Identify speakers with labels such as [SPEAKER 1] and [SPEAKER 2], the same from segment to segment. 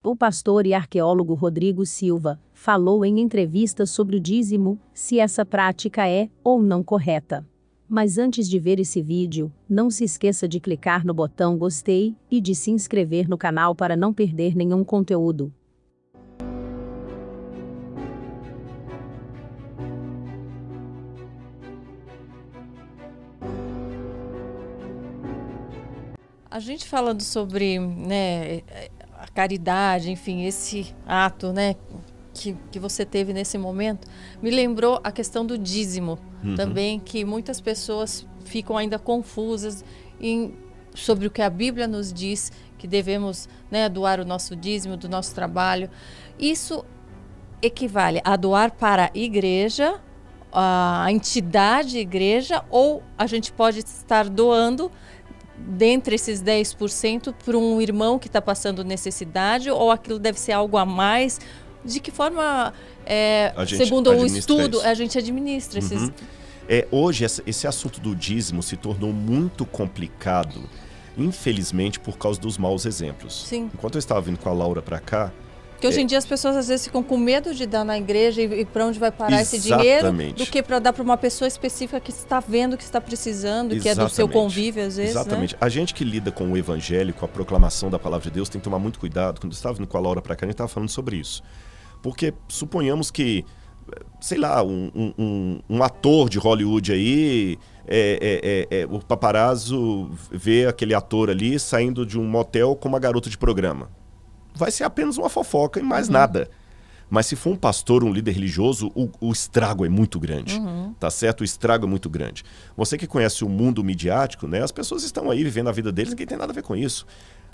[SPEAKER 1] O pastor e arqueólogo Rodrigo Silva falou em entrevista sobre o dízimo, se essa prática é ou não correta. Mas antes de ver esse vídeo, não se esqueça de clicar no botão gostei e de se inscrever no canal para não perder nenhum conteúdo.
[SPEAKER 2] A gente falando sobre, né, a caridade, enfim, esse ato, né, que você teve nesse momento, me lembrou a questão do dízimo também, que muitas pessoas ficam ainda confusas sobre o que a Bíblia nos diz, que devemos, né, doar o nosso dízimo do nosso trabalho. Isso equivale a doar para a igreja, a entidade igreja, ou a gente pode estar doando dentre esses 10% para um irmão que está passando necessidade, ou aquilo deve ser algo a mais? De que forma, segundo o estudo, a gente administra esses...
[SPEAKER 3] Hoje, esse assunto do dízimo se tornou muito complicado, infelizmente, por causa dos maus exemplos.
[SPEAKER 2] Sim.
[SPEAKER 3] Enquanto eu estava vindo com a Laura para cá...
[SPEAKER 2] Porque hoje em dia as pessoas às vezes ficam com medo de dar na igreja e para onde vai parar esse dinheiro, do que para dar para uma pessoa específica que está vendo, que está precisando, que é do seu convívio às vezes.
[SPEAKER 3] Exatamente.
[SPEAKER 2] Né?
[SPEAKER 3] A gente que lida com o evangelho, com a proclamação da palavra de Deus, tem que tomar muito cuidado. Quando eu estava vindo com a Laura para cá, a gente estava falando sobre isso. Porque suponhamos que, sei lá, um ator de Hollywood aí, o paparazzo vê aquele ator ali saindo de um motel com uma garota de programa. Vai ser apenas uma fofoca e mais nada. Mas se for um pastor, um líder religioso, o estrago é muito grande, tá certo? O estrago é muito grande. Você que conhece o mundo midiático, né? As pessoas estão aí vivendo a vida deles, ninguém tem nada a ver com isso.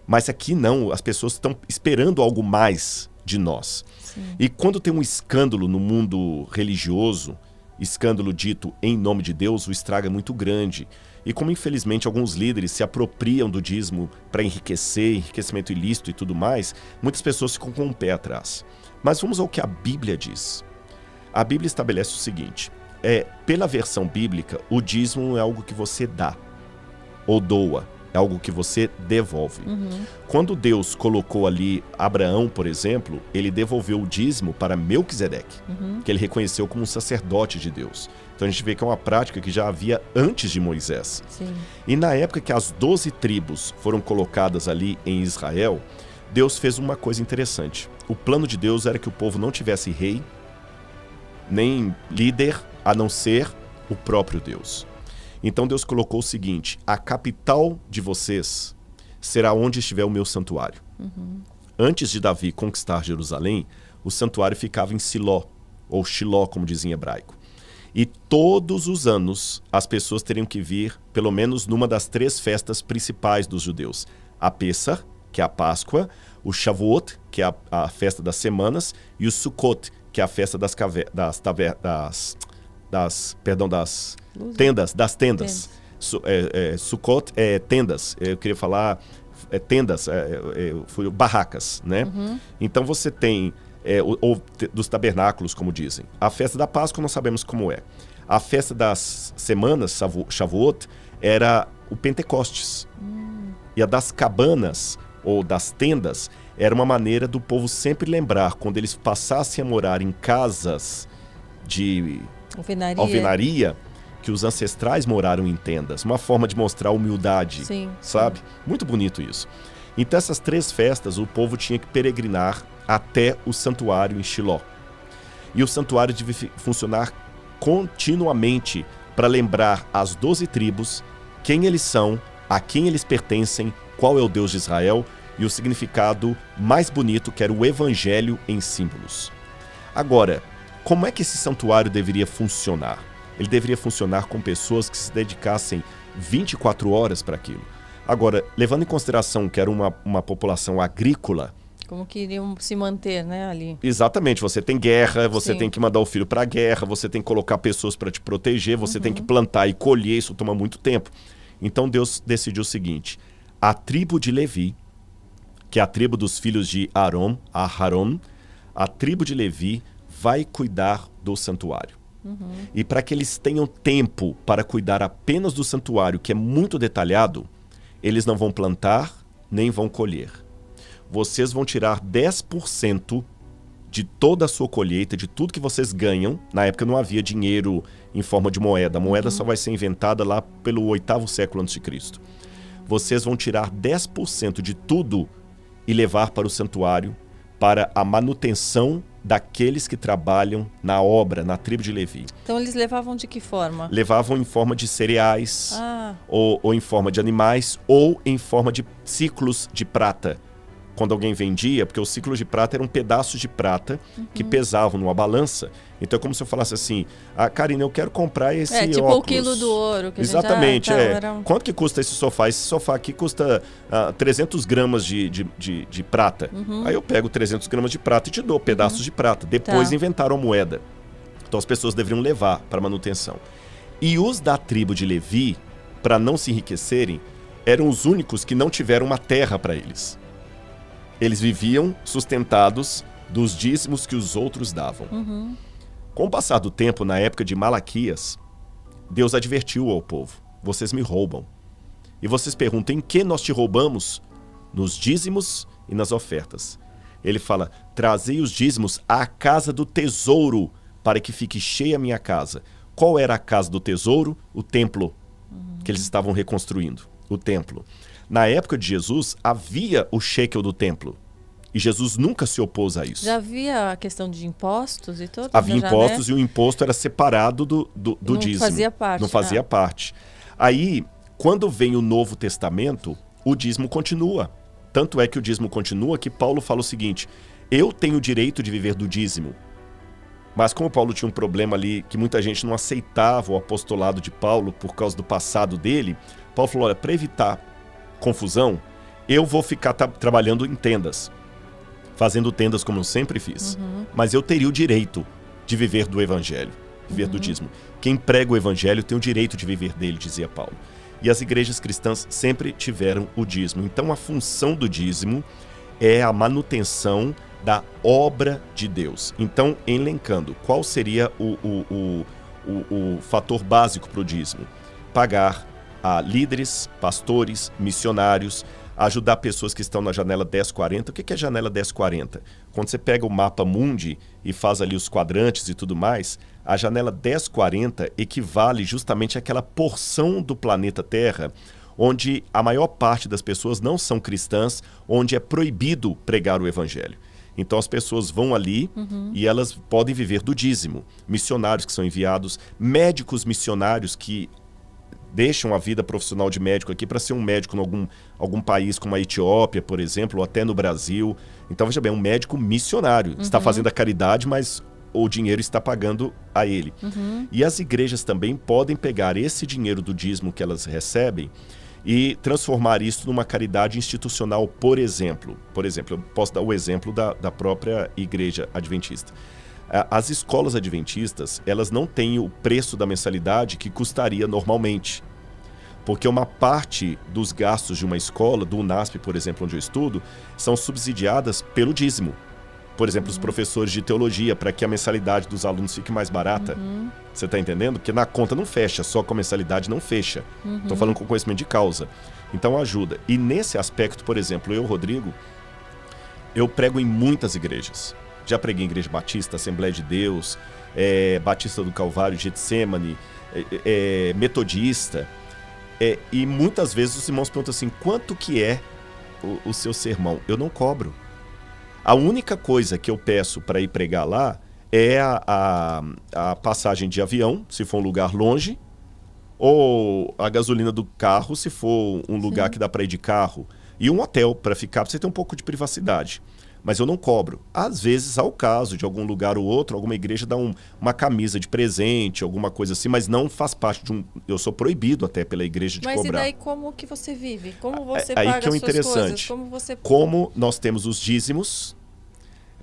[SPEAKER 3] Mas aqui não, as pessoas estão esperando algo mais de nós.
[SPEAKER 2] Sim.
[SPEAKER 3] E quando tem um escândalo no mundo religioso, escândalo dito em nome de Deus, o estrago é muito grande. E como infelizmente alguns líderes se apropriam do dízimo para enriquecer, enriquecimento ilícito e tudo mais, muitas pessoas ficam com o pé atrás. Mas vamos ao que a Bíblia diz. A Bíblia estabelece o seguinte, pela versão bíblica, o dízimo é algo que você dá ou doa, é algo que você devolve. Quando Deus colocou ali Abraão, por exemplo, ele devolveu o dízimo para Melquisedeque, que ele reconheceu como um sacerdote de Deus. Então a gente vê que é uma prática que já havia antes de Moisés.
[SPEAKER 2] Sim.
[SPEAKER 3] E na época que as 12 tribos foram colocadas ali em Israel, Deus fez uma coisa interessante. O plano de Deus era que o povo não tivesse rei, nem líder, a não ser o próprio Deus. Então Deus colocou o seguinte, a capital de vocês será onde estiver o meu santuário. Antes de Davi conquistar Jerusalém, o santuário ficava em Siló, ou Shiló, como dizem em hebraico. E todos os anos as pessoas teriam que vir, pelo menos numa das 3 festas principais dos judeus. A Pessah, que é a Páscoa, o Shavuot, que é a festa das semanas, e o Sukkot, que é a festa das tendas. Sukkot é tendas, eu queria falar tendas, barracas, né? Então você tem, ou dos tabernáculos, como dizem. A festa da Páscoa nós sabemos como é. A festa das semanas, Shavuot, era o Pentecostes. E a das cabanas, ou das tendas, era uma maneira do povo sempre lembrar, quando eles passassem a morar em casas de alvenaria, que os ancestrais moraram em tendas. Uma forma de mostrar humildade, sabe? Muito bonito isso. Então essas 3 festas, o povo tinha que peregrinar até o santuário em Shiló. E o santuário devia funcionar continuamente para lembrar as 12 tribos quem eles são, a quem eles pertencem, qual é o Deus de Israel e o significado mais bonito, que era o evangelho em símbolos. Agora, como é que esse santuário deveria funcionar? Ele deveria funcionar com pessoas que se dedicassem 24 horas para aquilo. Agora, levando em consideração que era uma população agrícola...
[SPEAKER 2] Como que iriam se manter, né, ali?
[SPEAKER 3] Exatamente. Você tem guerra, você tem que mandar o filho para a guerra, você tem que colocar pessoas para te proteger, você tem que plantar e colher, isso toma muito tempo. Então Deus decidiu o seguinte, a tribo de Levi, que é a tribo dos filhos de Aharon, a tribo de Levi vai cuidar do santuário. E para que eles tenham tempo para cuidar apenas do santuário, que é muito detalhado, eles não vão plantar nem vão colher. vocês vão tirar 10% de toda a sua colheita, de tudo que vocês ganham. Na época não havia dinheiro em forma de moeda. A moeda só vai ser inventada lá pelo 8º século a.C. Vocês vão tirar 10% de tudo e levar para o santuário para a manutenção daqueles que trabalham na obra, na tribo de Levi.
[SPEAKER 2] Então eles levavam de que forma?
[SPEAKER 3] Levavam em forma de cereais, ou em forma de animais, ou em forma de ciclos de prata. Quando alguém vendia, porque os ciclos de prata eram pedaços de prata que pesavam numa balança. Então é como se eu falasse assim, Karina, eu quero comprar esse óculos.
[SPEAKER 2] Tipo o quilo do ouro. Que
[SPEAKER 3] exatamente,
[SPEAKER 2] a gente já,
[SPEAKER 3] Quanto que custa esse sofá? Esse sofá aqui custa 300 gramas de prata. Aí eu pego 300 gramas de prata e te dou pedaços de prata. Depois inventaram a moeda. Então as pessoas deveriam levar para manutenção. E os da tribo de Levi, para não se enriquecerem, eram os únicos que não tiveram uma terra para eles. Eles viviam sustentados dos dízimos que os outros davam. Com o passar do tempo, na época de Malaquias, Deus advertiu ao povo: vocês me roubam. E vocês perguntam, em que nós te roubamos? Nos dízimos e nas ofertas. Ele fala, trazei os dízimos à casa do tesouro, para que fique cheia a minha casa. Qual era a casa do tesouro? O templo, que eles estavam reconstruindo, o templo. Na época de Jesus, havia o shekel do templo. E Jesus nunca se opôs a isso.
[SPEAKER 2] Já havia a questão de impostos e tudo?
[SPEAKER 3] Havia impostos, e o imposto era separado do dízimo.
[SPEAKER 2] Não fazia parte.
[SPEAKER 3] Não fazia parte. Aí, quando vem o Novo Testamento, o dízimo continua. Tanto é que o dízimo continua que Paulo fala o seguinte, eu tenho o direito de viver do dízimo. Mas como Paulo tinha um problema ali, que muita gente não aceitava o apostolado de Paulo por causa do passado dele, Paulo falou, olha, para evitar confusão, eu vou ficar trabalhando em tendas, fazendo tendas como eu sempre fiz, mas eu teria o direito de viver do evangelho, viver do dízimo. Quem prega o evangelho tem o direito de viver dele, dizia Paulo. E as igrejas cristãs sempre tiveram o dízimo. Então a função do dízimo é a manutenção da obra de Deus. Então, elencando, qual seria o fator básico para o dízimo? Pagar a líderes, pastores, missionários, ajudar pessoas que estão na janela 1040. O que é a janela 1040? Quando você pega o mapa mundi e faz ali os quadrantes e tudo mais, a janela 1040 equivale justamente àquela porção do planeta Terra onde a maior parte das pessoas não são cristãs, onde é proibido pregar o evangelho. Então as pessoas vão ali e elas podem viver do dízimo. Missionários que são enviados, médicos missionários que deixam a vida profissional de médico aqui para ser um médico em algum país como a Etiópia, por exemplo, ou até no Brasil. Então, veja bem, um médico missionário. Está fazendo a caridade, mas o dinheiro está pagando a ele. E as igrejas também podem pegar esse dinheiro do dízimo que elas recebem e transformar isso numa caridade institucional, por exemplo. Por exemplo, eu posso dar o exemplo da própria igreja adventista. As escolas adventistas, elas não têm o preço da mensalidade que custaria normalmente. Porque uma parte dos gastos de uma escola, do UNASP, por exemplo, onde eu estudo, são subsidiadas pelo dízimo. Por exemplo, os professores de teologia, para que a mensalidade dos alunos fique mais barata. Você está entendendo? Porque na conta não fecha, só com a mensalidade não fecha. Estou falando com conhecimento de causa. Então ajuda. E nesse aspecto, por exemplo, eu, Rodrigo, eu prego em muitas igrejas. Já preguei em Igreja Batista, Assembleia de Deus, Batista do Calvário, Getsemane, Metodista. E muitas vezes os irmãos perguntam assim, quanto que é o seu sermão? Eu não cobro. A única coisa que eu peço para ir pregar lá é a passagem de avião, se for um lugar longe, ou a gasolina do carro, se for um lugar que dá para ir de carro, e um hotel para ficar, para você ter um pouco de privacidade. Mas eu não cobro. Às vezes, ao caso de algum lugar ou outro, alguma igreja dá uma camisa de presente, alguma coisa assim, mas não faz parte de um... Eu sou proibido até pela igreja de cobrar.
[SPEAKER 2] Mas e daí como que você vive? Como você
[SPEAKER 3] aí
[SPEAKER 2] paga
[SPEAKER 3] que é o
[SPEAKER 2] as suas
[SPEAKER 3] interessante.
[SPEAKER 2] coisas?
[SPEAKER 3] Como nós temos os dízimos,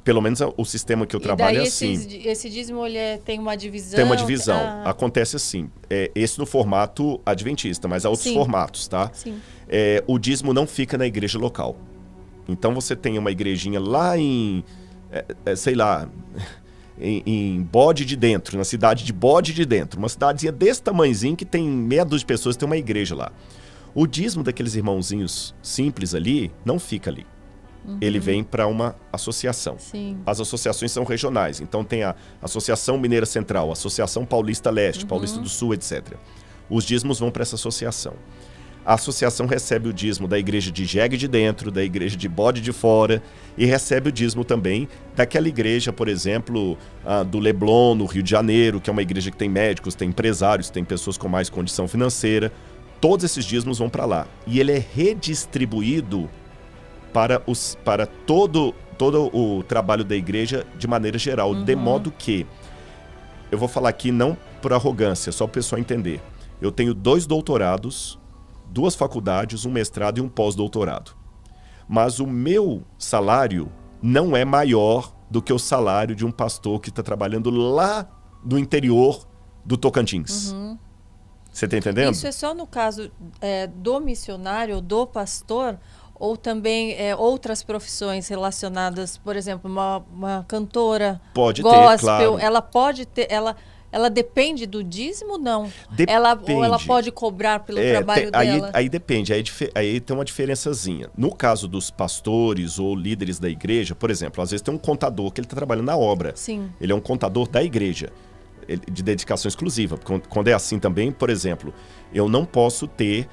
[SPEAKER 3] pelo menos o sistema que eu trabalho é assim.
[SPEAKER 2] Esse dízimo tem uma divisão?
[SPEAKER 3] Tem uma divisão. Acontece assim. Esse no formato adventista, mas há outros formatos, tá?
[SPEAKER 2] Sim.
[SPEAKER 3] O dízimo não fica na igreja local. Então você tem uma igrejinha lá em Bode de Dentro, na cidade de Bode de Dentro, uma cidadezinha desse tamanhozinho que tem meia dúzia de pessoas, tem uma igreja lá. O dízimo daqueles irmãozinhos simples ali não fica ali. ele vem para uma associação.
[SPEAKER 2] Sim.
[SPEAKER 3] As associações são regionais. Então tem a Associação Mineira Central, a Associação Paulista Leste, Paulista do Sul, etc. Os dízimos vão para essa associação. A associação recebe o dízimo da igreja de Jegue de Dentro, da igreja de Bode de Fora, e recebe o dízimo também daquela igreja, por exemplo, do Leblon, no Rio de Janeiro, que é uma igreja que tem médicos, tem empresários, tem pessoas com mais condição financeira. Todos esses dízimos vão para lá. E ele é redistribuído para todo o trabalho da igreja de maneira geral, de modo que, eu vou falar aqui não por arrogância, só para o pessoal entender. Eu tenho 2 doutorados, 2 faculdades, um mestrado e um pós-doutorado. Mas o meu salário não é maior do que o salário de um pastor que está trabalhando lá do interior do Tocantins. Você está entendendo?
[SPEAKER 2] Isso é só no caso do missionário, do pastor, ou também outras profissões relacionadas, por exemplo, uma cantora
[SPEAKER 3] pode
[SPEAKER 2] gospel,
[SPEAKER 3] ter, claro.
[SPEAKER 2] ela pode ter... Ela depende do dízimo, não?
[SPEAKER 3] Depende.
[SPEAKER 2] Ou ela pode cobrar pelo trabalho dela?
[SPEAKER 3] Aí depende, aí tem uma diferençazinha. No caso dos pastores ou líderes da igreja, por exemplo, às vezes tem um contador que ele está trabalhando na obra.
[SPEAKER 2] Sim.
[SPEAKER 3] Ele é um contador da igreja, de dedicação exclusiva. Quando é assim também, por exemplo, eu não posso ter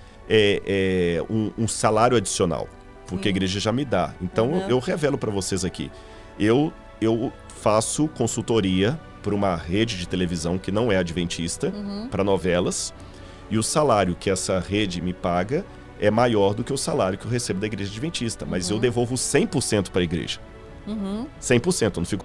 [SPEAKER 3] um salário adicional, porque a igreja já me dá. Então, eu revelo para vocês aqui. Eu faço consultoria por uma rede de televisão que não é adventista, para novelas, e o salário que essa rede me paga é maior do que o salário que eu recebo da igreja adventista, mas eu devolvo 100% para a igreja. 100%, eu não fico